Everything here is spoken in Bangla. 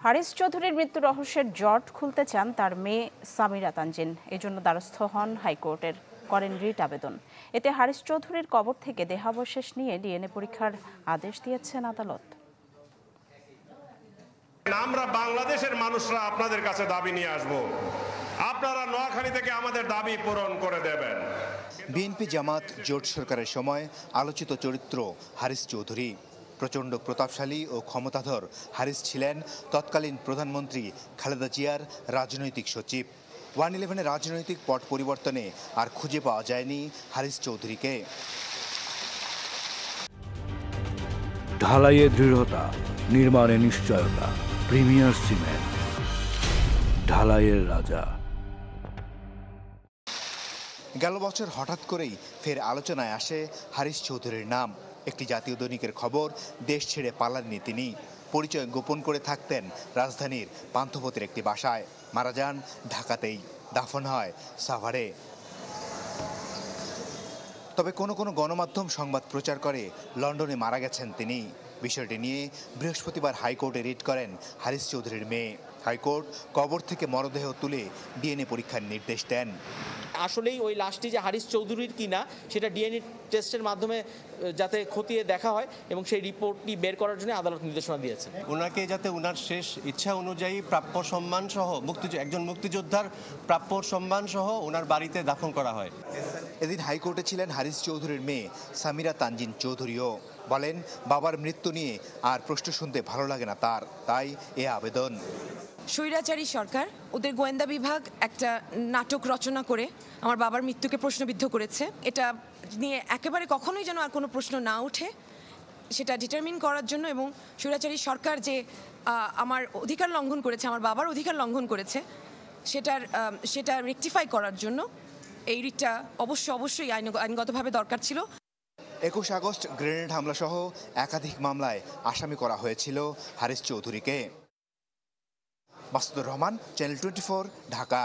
হারিস চৌধুরীর মৃত্যু রহস্যের জট খুলতে চান তার মেয়ে সামিরা তানজিন। এজন্য দ্বারস্থ হন হাইকোর্টের, করেন রিট আবেদন। এতে হারিস চৌধুরীর কবর থেকে দেহাবশেষ নিয়ে ডিএনএ পরীক্ষার আদেশ দিয়েছেন আদালত। আমরা বাংলাদেশের মানুষরা আপনাদের কাছে দাবি নিয়ে আসব, আপনারা নোয়াখালী থেকে আমাদের দাবি পূরণ করে দেবেন। বিএনপি জামাত জোট সরকারের সময় আলোচিত চরিত্র হারিস চৌধুরী। প্রচণ্ড প্রতাপশালী ও ক্ষমতাধর হারিস ছিলেন তৎকালীন প্রধানমন্ত্রী খালেদা জিয়ার রাজনৈতিক সচিব। 1-11-এর রাজনৈতিক পট পরিবর্তনে আর খুঁজে পাওয়া যায়নি হারিস চৌধুরীকে। ঢালাইয়ে দৃঢ়তা, নির্মাণে নিশ্চয়তা, প্রিমিয়ার সিমেন্ট, ঢালাইয়ের রাজা। গেল বছর হঠাৎ করেই ফের আলোচনায় আসে হারিস চৌধুরীর নাম। একটি জাতীয় দৈনিকের খবর, দেশ ছেড়ে পালাননি তিনি। পরিচয় গোপন করে থাকতেন রাজধানীর পান্থপথের একটি বাসায়। মারা যান ঢাকাতেই, দাফন হয় সাভারে। তবে কোনো গণমাধ্যম সংবাদ প্রচার করে লন্ডনে মারা গেছেন তিনি। বিষয়টি নিয়ে বৃহস্পতিবার হাইকোর্টে রিট করেন হারিস চৌধুরীর মেয়ে। হাইকোর্ট কবর থেকে মরদেহ তুলে ডিএনএ পরীক্ষার নির্দেশ দেন। আসলেই ওই লাশটি যে হারিস চৌধুরীর কিনা সেটা ডিএনএ টেস্টের মাধ্যমে যাতে খতিয়ে দেখা হয় এবং সেই রিপোর্টটি বের করার জন্য আদালত নির্দেশনা দিয়েছে। ওনাকে যাতে ওনার শেষ ইচ্ছা অনুযায়ী প্রাপ্য সম্মান সহ একজন মুক্তিযোদ্ধার প্রাপ্য সম্মান সহ ওনার বাড়িতে দাফন করা হয়। এদিন হাইকোর্টে ছিলেন হারিস চৌধুরীর মেয়ে সামিরা তানজিন চৌধুরীও। বলেন, বাবার মৃত্যু নিয়ে আর প্রশ্ন শুনতে ভালো লাগে না তার, তাই এ আবেদন। স্বৈরাচারী সরকার, ওদের গোয়েন্দা বিভাগ একটা নাটক রচনা করে আমার বাবার মৃত্যুকে প্রশ্নবিদ্ধ করেছে। এটা নিয়ে একেবারে কখনোই যেন আর কোনো প্রশ্ন না ওঠে সেটা ডিটারমিন করার জন্য, এবং স্বৈরাচারী সরকার যে আমার অধিকার লঙ্ঘন করেছে, আমার বাবার অধিকার লঙ্ঘন করেছে, সেটা রেকটিফাই করার জন্য এই রিটটা অবশ্যই আইনগতভাবে দরকার ছিল। 21 আগস্ট গ্রেনেড হামলা সহ একাধিক মামলায় আসামি করা হয়েছিল হারিস চৌধুরীকে। মাসুদুর রহমান, চ্যানেল 24, ঢাকা।